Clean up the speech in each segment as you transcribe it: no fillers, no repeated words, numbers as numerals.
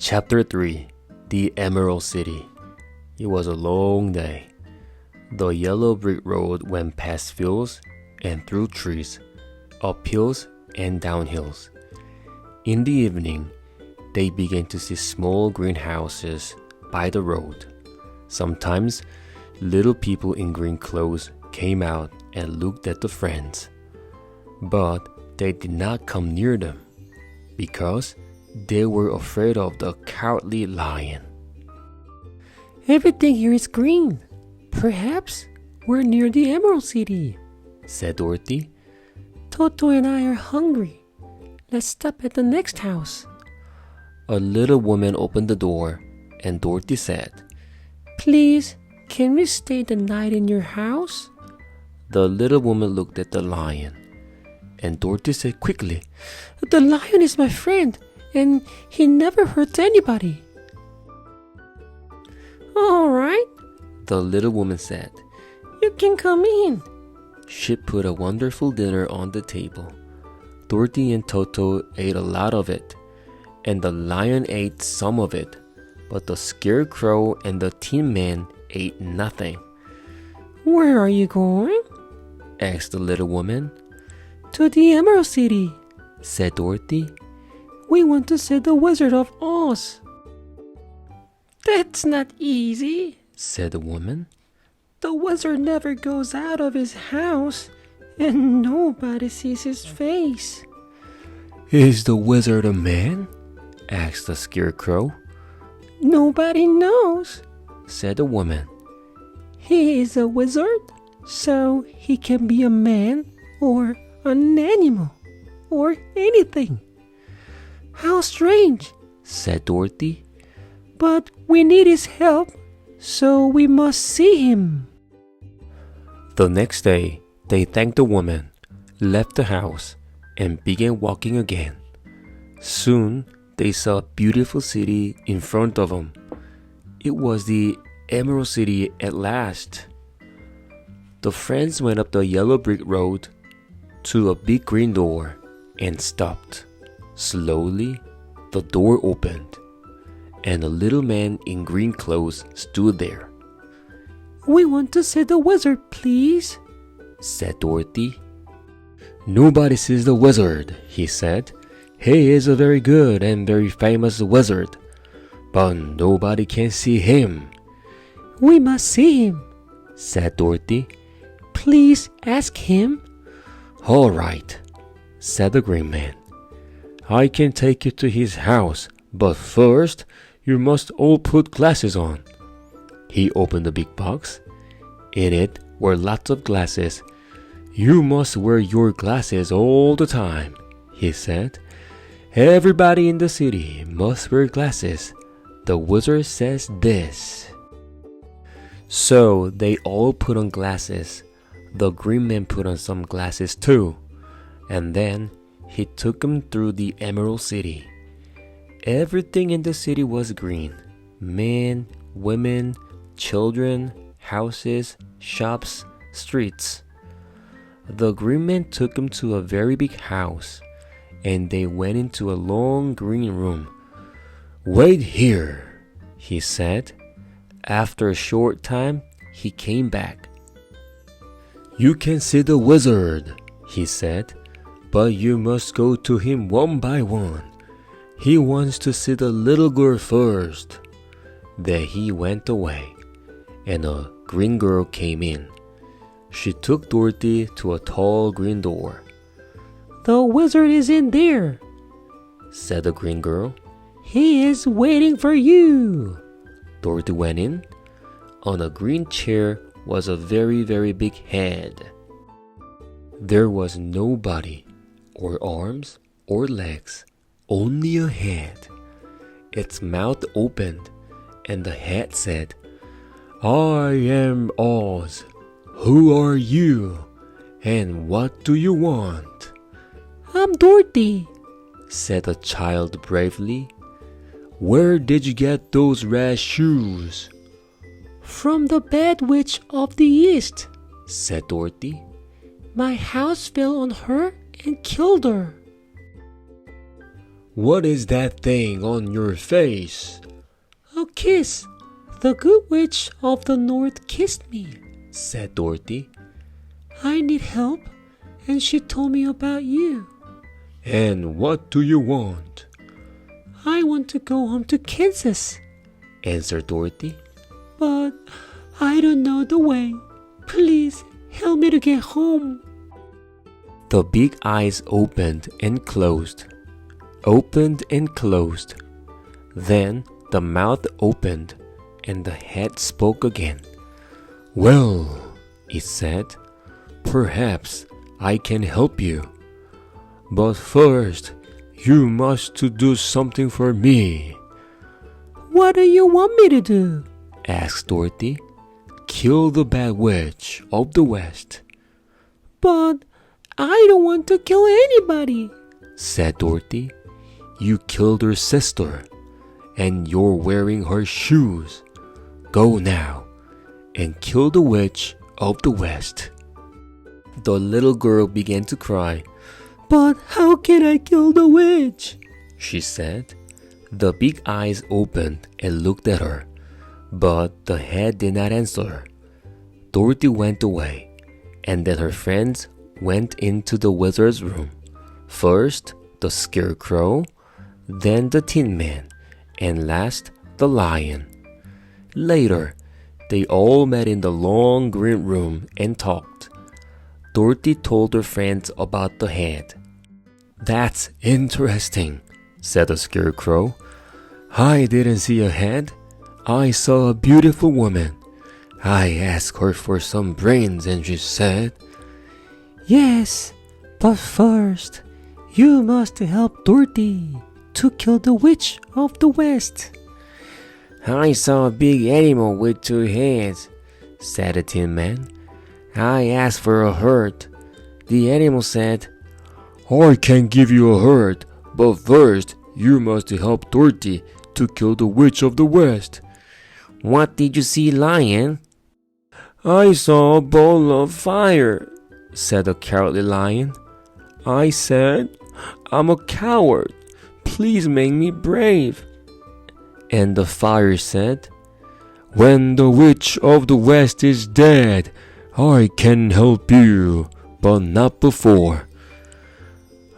Chapter 3 The Emerald City. It was a long day. The yellow brick road went past fields and through trees, up hills and down hills. In the evening, they began to see small greenhouses by the road. Sometimes, little people in green clothes came out and looked at the friends. But they did not come near them, because they were afraid of the cowardly lion. Everything here is green. Perhaps we're near the Emerald City, said Dorothy. Toto and I are hungry. Let's stop at the next house. A little woman opened the door, and Dorothy said, Please, can we stay the night in your house? The little woman looked at the lion, and Dorothy said quickly, The lion is my friend, and he never hurts anybody. All right, the little woman said. You can come in. She put a wonderful dinner on the table. Dorothy and Toto ate a lot of it, and the lion ate some of it, but the scarecrow and the tin man ate nothing. Where are you going? asked the little woman. To the Emerald City, said Dorothy. We want to see the Wizard of Oz. That's not easy, said the woman. The wizard never goes out of his house, and nobody sees his face. Is the wizard a man? asked the scarecrow. Nobody knows, said the woman. He is a wizard, so he can be a man or an animal or anything. How strange, said Dorothy. But we need his help, so we must see him. The next day, they thanked the woman, left the house, and began walking again. Soon, they saw a beautiful city in front of them. It was the Emerald City at last. The friends went up the yellow brick road to a big green door and stopped. Slowly, the door opened, and a little man in green clothes stood there. We want to see the wizard, please, said Dorothy. Nobody sees the wizard, he said. He is a very good and very famous wizard, but nobody can see him. We must see him, said Dorothy. Please ask him. All right, said the green man. I can take you to his house, but first you must all put glasses on. He opened the big box. In it were lots of glasses. You must wear your glasses all the time, he said. Everybody in the city must wear glasses. The wizard says this. So they all put on glasses. The green man put on some glasses too. And then he took them through the Emerald City. Everything in the city was green. Men, women, children, houses, shops, streets. The green man took them to a very big house, and they went into a long green room. Wait here, he said. After a short time, he came back. You can see the wizard, he said, but you must go to him one by one. He wants to see the little girl first. Then he went away, and a green girl came in. She took Dorothy to a tall green door. The wizard is in there, said the green girl. He is waiting for you. Dorothy went in. On a green chair was a very, very big head. There was no body, or arms, or legs, only a head. Its mouth opened, and the head said, I am Oz. Who are you? And what do you want? I'm Dorothy, said the child bravely. Where did you get those red shoes? From the bad witch of the east, said Dorothy. My house fell on her and killed her. What is that thing on your face? A kiss. The good witch of the north kissed me, said Dorothy. I need help, and she told me about you. And what do you want? I want to go home to Kansas, answered Dorothy. But I don't know the way. Please help me to get home. The big eyes opened and closed, opened and closed. Then the mouth opened and the head spoke again. Well, it said, perhaps I can help you. But first, you must do something for me. What do you want me to do? asked Dorothy. Kill the bad witch of the West. But I don't want to kill anybody, said Dorothy. You killed her sister, and you're wearing her shoes. Go now and kill the witch of the West. The little girl began to cry. But how can I kill the witch? she said. The big eyes opened and looked at her, but the head did not answer. Dorothy went away, and then her friends went into the wizard's room. First, the scarecrow, then the tin man, and last, the lion. Later, they all met in the long green room and talked. Dorothy told her friends about the head. That's interesting, said the scarecrow. I didn't see a head. I saw a beautiful woman. I asked her for some brains and she said, Yes, but first, you must help Dorothy to kill the witch of the West. I saw a big animal with 2 heads, said the tin man. I asked for a herd. The animal said, I can give you a herd, but first you must help Dorothy to kill the witch of the West. What did you see, lion? I saw a ball of fire, said the cowardly lion. I said, I'm a coward. Please make me brave. And the fire said, When the witch of the West is dead, I can help you, but not before.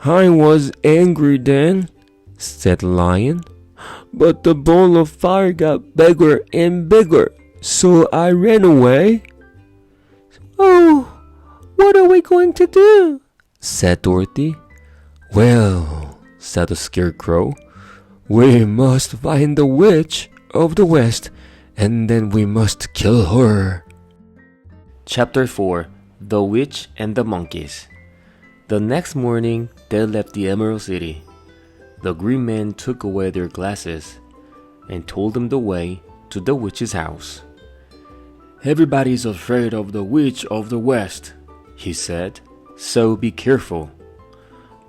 I was angry then, said the lion, but the ball of fire got bigger and bigger, so I ran away. Oh, what are we going to do? said Dorothy. Well, said the scarecrow, we must find the witch of the West, and then we must kill her. Chapter 4. The Witch and the Monkeys. The next morning, they left the Emerald City. The green man took away their glasses and told them the way to the witch's house. Everybody's afraid of the witch of the West, he said, so be careful.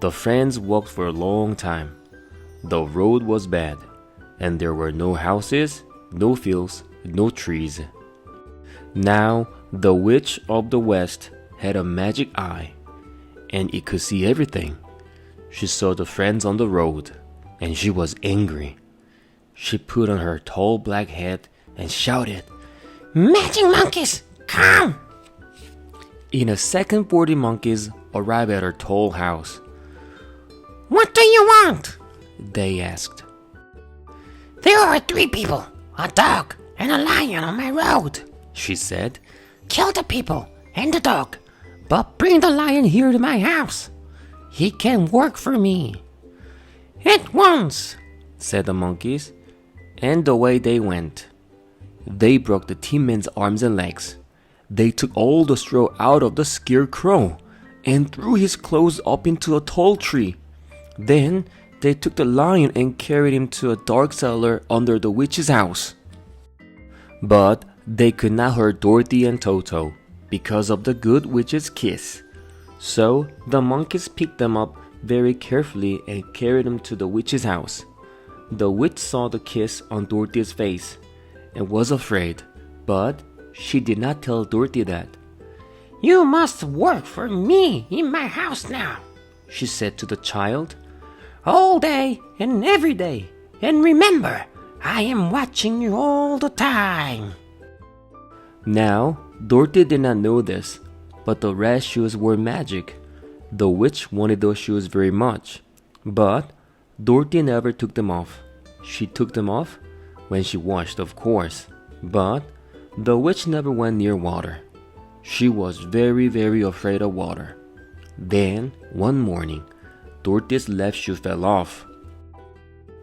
The friends walked for a long time. The road was bad, and there were no houses, no fields, no trees. Now, the witch of the West had a magic eye, and it could see everything. She saw the friends on the road, and she was angry. She put on her tall black hat and shouted, Magic monkeys, come! In a second, 40 monkeys arrived at her tall house. What do you want? They asked. There are 3 people, a dog and a lion on my road, she said. Kill the people and the dog, but bring the lion here to my house. He can work for me. At once, said the monkeys, and away they went. They broke the tin man's arms and legs. They took all the straw out of the scarecrow and threw his clothes up into a tall tree. Then they took the lion and carried him to a dark cellar under the witch's house. But they could not hurt Dorothy and Toto because of the good witch's kiss. So the monkeys picked them up very carefully and carried them to the witch's house. The witch saw the kiss on Dorothy's face and was afraid, but she did not tell Dorothy that. You must work for me in my house now, she said to the child. all day and every day. And remember, I am watching you all the time. Now, Dorothy did not know this, but the red shoes were magic. The witch wanted those shoes very much, but Dorothy never took them off. She took them off when she washed, of course, but the witch never went near water. She was very, very afraid of water. Then, one morning, Dorothy's left shoe fell off.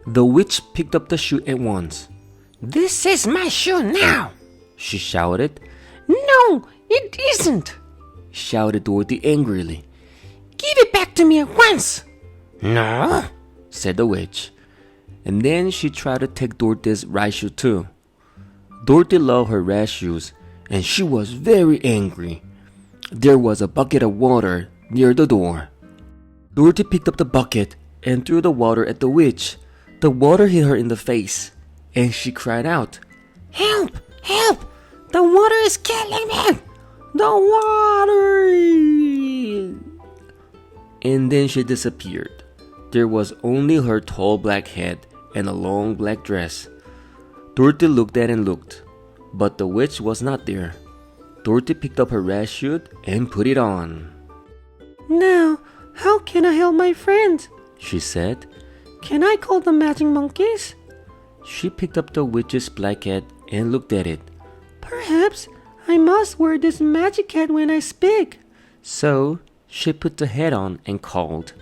The witch picked up the shoe at once. This is my shoe now, She shouted, No, it isn't. shouted Dorothy angrily. Give it back to me at once. No, said the witch. And then she tried to take Dorothy's right shoe too. Dorothy loved her red shoes, and she was very angry. There was a bucket of water near the door. Dorothy picked up the bucket and threw the water at the witch. The water hit her in the face, and she cried out, Help! Help! The water is killing me! The water! And then she disappeared. There was only her tall black head and a long black dress. Dorothy looked and looked, but the witch was not there. Dorothy picked up her red shoe and put it on. Now, how can I help my friends? She said. Can I call the magic monkeys? She picked up the witch's black hat and looked at it. Perhaps I must wear this magic hat when I speak. So she put the hat on and called,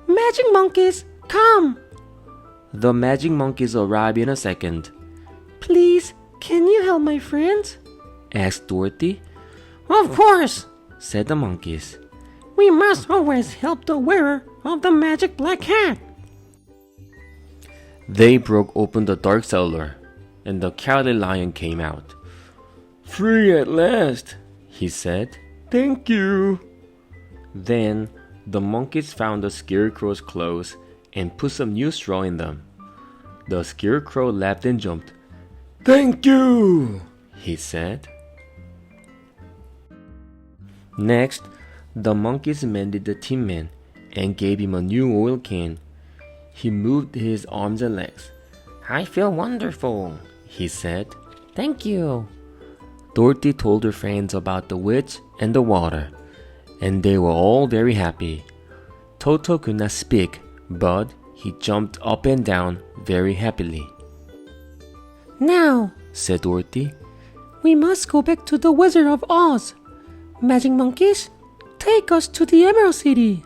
Magic monkeys, come! The magic monkeys arrived in a second. Please, can you help my friends? Asked Dorothy. Of course, Said the monkeys. we must always help the wearer of the magic black hat. They broke open the dark cellar, and the Cowardly Lion came out. Free at last, he said. Thank you. Then the monkeys found the Scarecrow's clothes and put some new straw in them. The Scarecrow laughed and jumped. Thank you, he said. Next, the monkeys mended the Tin Man and gave him a new oil can. He moved his arms and legs. I feel wonderful, he said. Thank you. Dorothy told her friends about the witch and the water, and they were all very happy. Toto could not speak, but he jumped up and down very happily. Now, Said Dorothy. we must go back to the Wizard of Oz. Magic monkeys, take us to the Emerald City.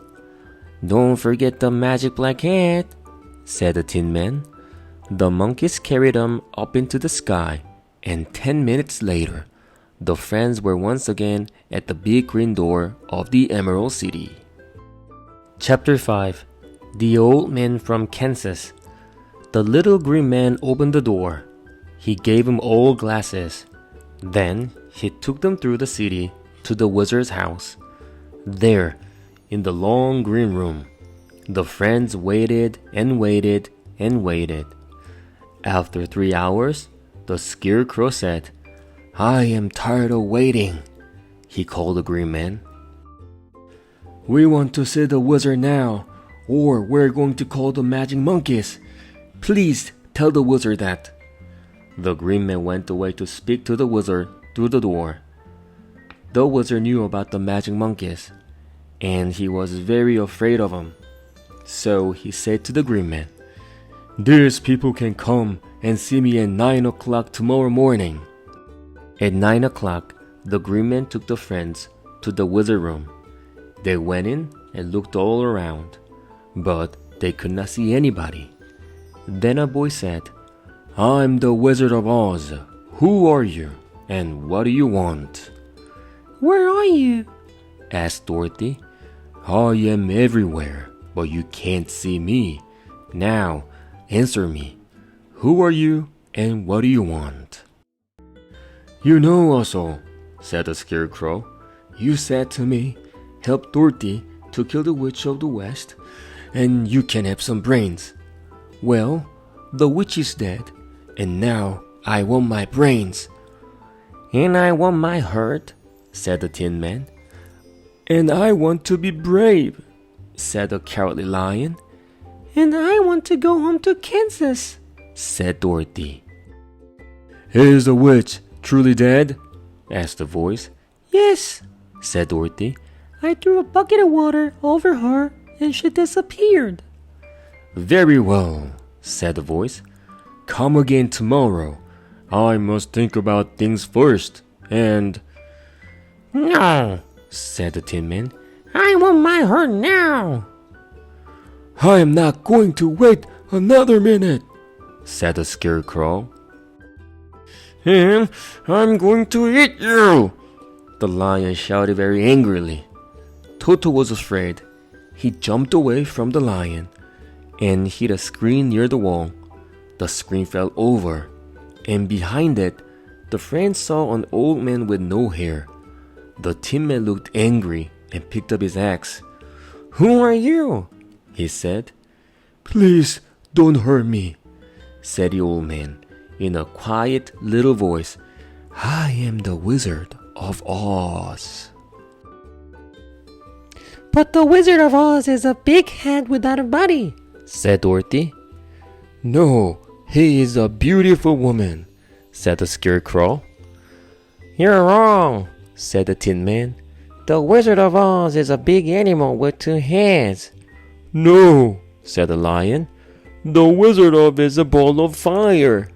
Don't forget the magic black hat, said the Tin Man. The monkeys carried him up into the sky, and 10 minutes later, the friends were once again at the big green door of the Emerald City. Chapter 5. The Old Man from Kansas. The little green man opened the door. He gave them all glasses. Then he took them through the city to the wizard's house. There, in the long green room, the friends waited and waited and waited. After 3 hours, the Scarecrow said, I am tired of waiting, he called the green man. We want to see the wizard now, or we're going to call the magic monkeys. Please tell the wizard that. The green man went away to speak to the wizard through the door. The wizard knew about the magic monkeys, and he was very afraid of them. So he said to the green man, These people can come and see me at 9 o'clock tomorrow morning. At 9 o'clock, the green man took the friends to the wizard room. They went in and looked all around, but they could not see anybody. Then a boy said, I'm the Wizard of Oz. Who are you, and what do you want? Where are you? Asked Dorothy. I am everywhere, but you can't see me. Now, answer me. Who are you, and what do you want? You know us all, said the Scarecrow. You said to me, help Dorothy to kill the Witch of the West, and you can have some brains. Well, the witch is dead, and now I want my brains. And I want my heart, said the Tin Man. And I want to be brave, said the Cowardly Lion. And I want to go home to Kansas, said Dorothy. Is the witch truly dead? Asked the voice. Yes, said Dorothy. I threw a bucket of water over her and she disappeared. Very well, said the voice. Come again tomorrow. I must think about things first, and... No, said the Tin Man. I want my hurt now. I am not going to wait another minute, said the Scarecrow. And I'm going to eat you, the lion shouted very angrily. Toto was afraid. He jumped away from the lion and hit a screen near the wall. The screen fell over, and behind it, the friends saw an old man with no hair. The Tin Man looked angry and picked up his axe. Who are you? He said. Please don't hurt me, said the old man in a quiet little voice. I am the Wizard of Oz. But the Wizard of Oz is a big head without a body, said Dorothy. No, he is a beautiful woman, said the Scarecrow. You're wrong, said the Tin Man. The Wizard of Oz is a big animal with 2 heads. No, said the lion. The Wizard of Oz is a ball of fire.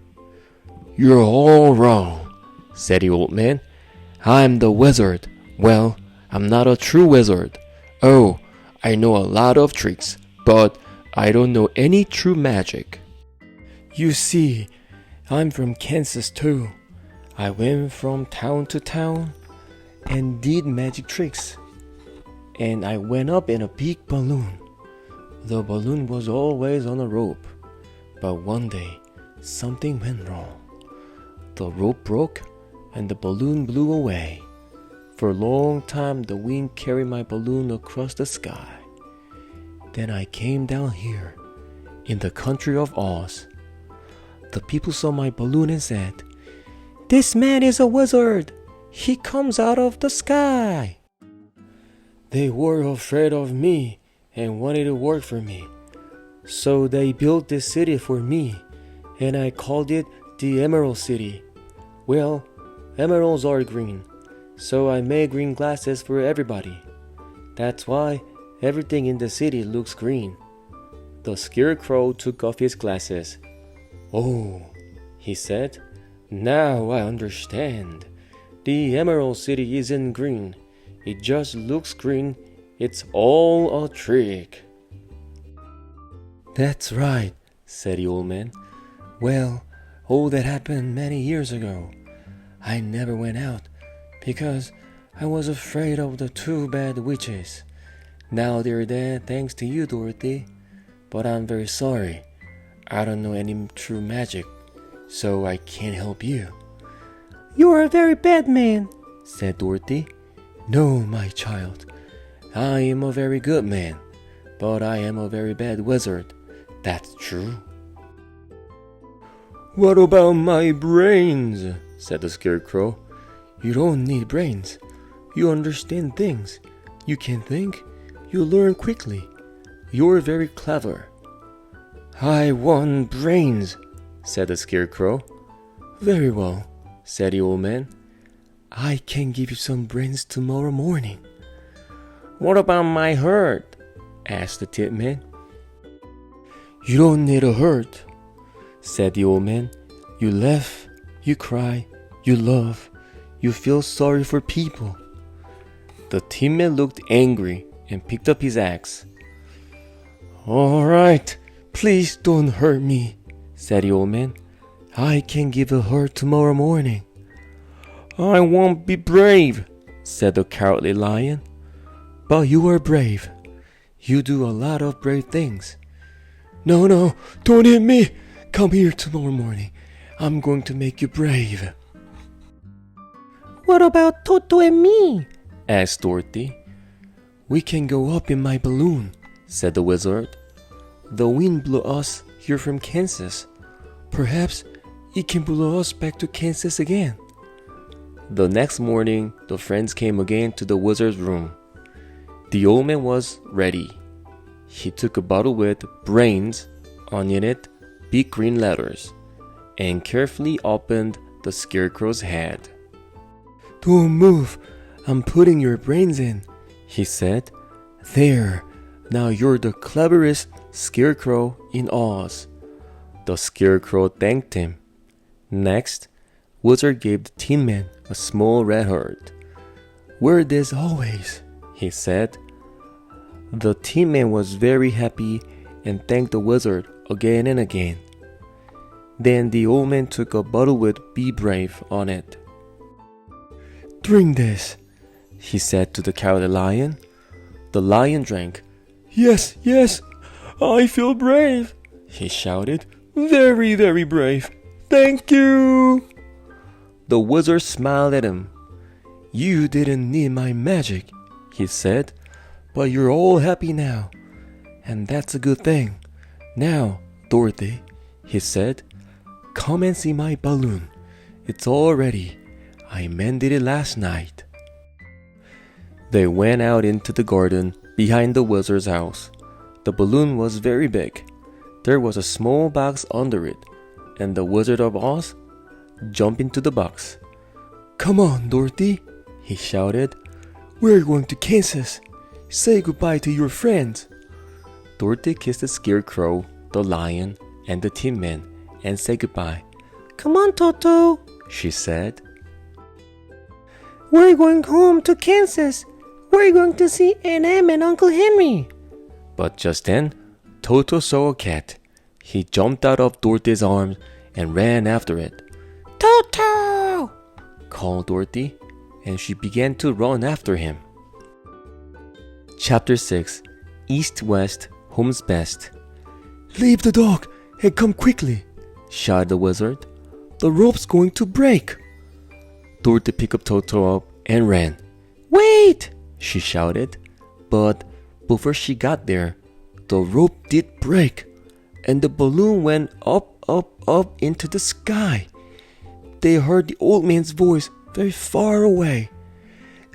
You're all wrong, said the old man. I'm the wizard. Well, I'm not a true wizard. Oh, I know a lot of tricks, but I don't know any true magic. You see, I'm from Kansas too. I went from town to town and did magic tricks. And I went up in a big balloon. The balloon was always on a rope. But one day, something went wrong. The rope broke and the balloon blew away. For a long time, the wind carried my balloon across the sky. Then I came down here, in the country of Oz. The people saw my balloon and said, "This man is a wizard. He comes out of the sky." They were afraid of me and wanted to work for me. So they built this city for me, and I called it the Emerald City. Well, emeralds are green, so I made green glasses for everybody. That's why everything in the city looks green. The Scarecrow took off his glasses. "Oh," he said, "now I understand. The Emerald City isn't green. It just looks green. It's all a trick." "That's right," said the old man. "Well, all that happened many years ago. I never went out because I was afraid of the 2 bad witches. Now they're dead thanks to you, Dorothy. But I'm very sorry. I don't know any true magic, so I can't help you." "You're a very bad man," said Dorothy. "No, my child. I am a very good man, but I am a very bad wizard. That's true." "What about my brains?" said the Scarecrow. "You don't need brains. You understand things. You can think. You learn quickly. You're very clever." "I want brains," said the Scarecrow. "Very well," said the old man. "I can give you some brains tomorrow morning." "What about my hurt?" asked the Tin Man. "You don't need a hurt," said the old man. "You laugh, you cry, you love, you feel sorry for people." The Tin Man looked angry and picked up his axe. "All right, please don't hurt me," said the old man. "I can give a hurt tomorrow morning." "I won't be brave," said the cowardly lion. "But you are brave. You do a lot of brave things." No, don't hit me. Come here tomorrow morning. I'm going to make you brave." "What about Toto and me?" asked Dorothy. "We can go up in my balloon," said the wizard. "The wind blew us here from Kansas. Perhaps it can blow us back to Kansas again." The next morning, the friends came again to the wizard's room. The old man was ready. he took a bottle with brains on it, big green letters, and carefully opened the Scarecrow's head. Don't move, I'm putting your brains in, he said. There, now you're the cleverest Scarecrow in Oz. The Scarecrow thanked him. Next, Wizard gave the Tin Man a small red heart. Wear this always, he said. The Tin Man was very happy and thanked the Wizard again and again. Then the old man took a bottle with Be Brave on it. Drink this, he said to the Cowardly Lion. The lion drank. Yes, yes, I feel brave, he shouted. Very, very brave. Thank you. The Wizard smiled at him. You didn't need my magic, he said. But you're all happy now, and that's a good thing. Now, Dorothy, he said, come and see my balloon. It's all ready. I mended it last night. They went out into the garden behind the Wizard's house. The balloon was very big. There was a small box under it, and the Wizard of Oz jumped into the box. Come on, Dorothy, he shouted. We're going to Kansas. Say goodbye to your friends. Dorothy kissed the Scarecrow, the lion, and the Tin Man and said goodbye. Come on, Toto, she said. We're going home to Kansas. We're going to see Aunt Em and Uncle Henry. But just then, Toto saw a cat. He jumped out of Dorothy's arms and ran after it. Toto! called Dorothy, and she began to run after him. Chapter 6. East West, Home's Best. Leave the dog and come quickly, shouted the Wizard. The rope's going to break. Dorothy picked up Toto up and ran. Wait! she shouted. But before she got there, the rope did break, and the balloon went up, up, up into the sky. They heard the old man's voice very far away.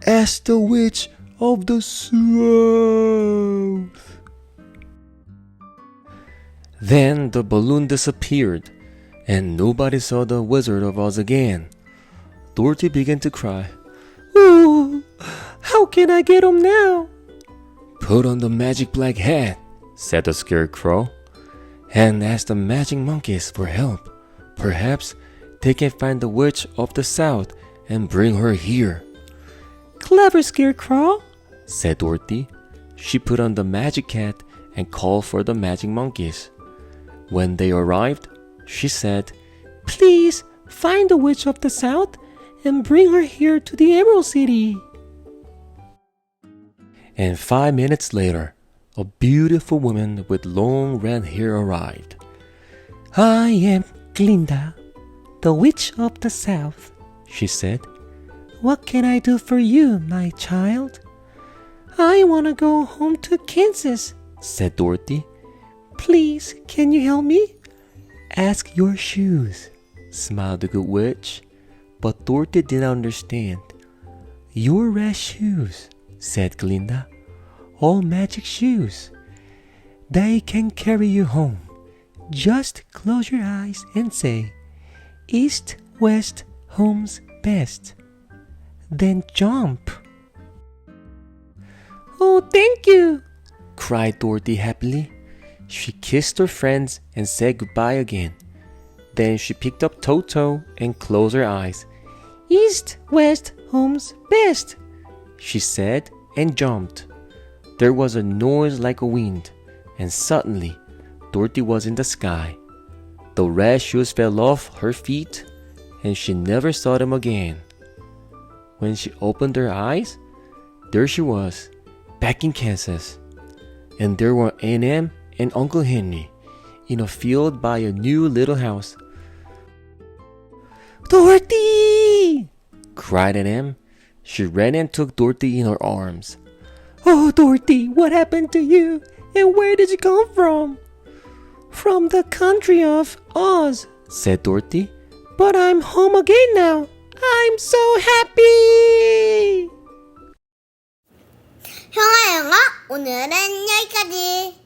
Ask the witch of the south. Then the balloon disappeared, and nobody saw the Wizard of Oz again. Dorothy began to cry. Ooh, how can I get home now? Put on the magic black hat, said the Scarecrow, and ask the magic monkeys for help. Perhaps they can find the witch of the south and bring her here. Clever Scarecrow, said Dorothy. She put on the magic hat and called for the magic monkeys. When they arrived, she said, Please find the witch of the south and bring her here to the Emerald City. And 5 minutes later, a beautiful woman with long red hair arrived. I am Glinda, the witch of the south, she said. What can I do for you, my child? I want to go home to Kansas, said Dorothy. Please, can you help me? Ask your shoes, smiled the good witch. But Dorothy didn't understand. Your red shoes, said Glinda. All magic shoes. They can carry you home. Just close your eyes and say, East, West, Home's Best. Then jump. Oh, thank you, cried Dorothy happily. She kissed her friends and said goodbye again. Then she picked up Toto and closed her eyes. East, West, Home's Best, she said and jumped. There was a noise like a wind, and suddenly Dorothy was in the sky. The red shoes fell off her feet, and she never saw them again. When she opened her eyes, there she was, back in Kansas. And there were Aunt Em and Uncle Henry in a field by a new little house. Dorothy! cried Aunt Em. She ran and took Dorothy in her arms. Oh, Dorothy, what happened to you? And where did you come from? From the country of Oz, said Dorothy. But I'm home again now. I'm so happy! 횽아영어 오늘은 여기까지.